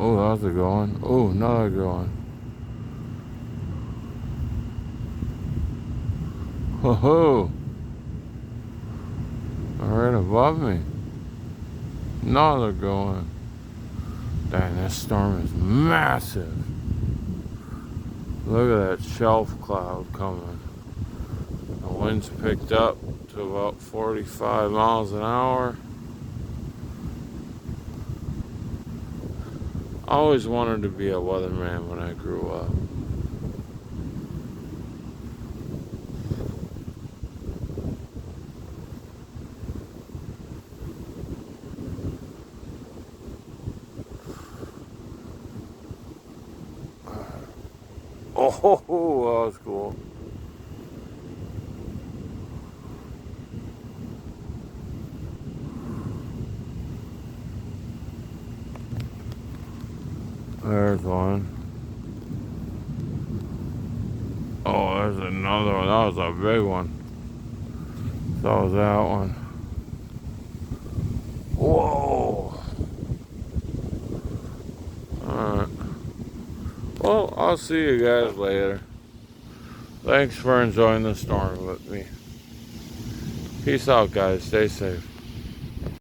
Oh, that's a good one. Oh, another good one. Ho ho! Right above me. Another good one. Dang, this storm is massive. Look at that shelf cloud coming. The wind's picked up to about 45 miles an hour. I always wanted to be a weatherman when I grew up. Oh, that was cool. There's one. Oh, there's another one. That was a big one. So was that one. Whoa. Alright. Well, I'll see you guys later. Thanks for enjoying the storm with me. Peace out, guys. Stay safe.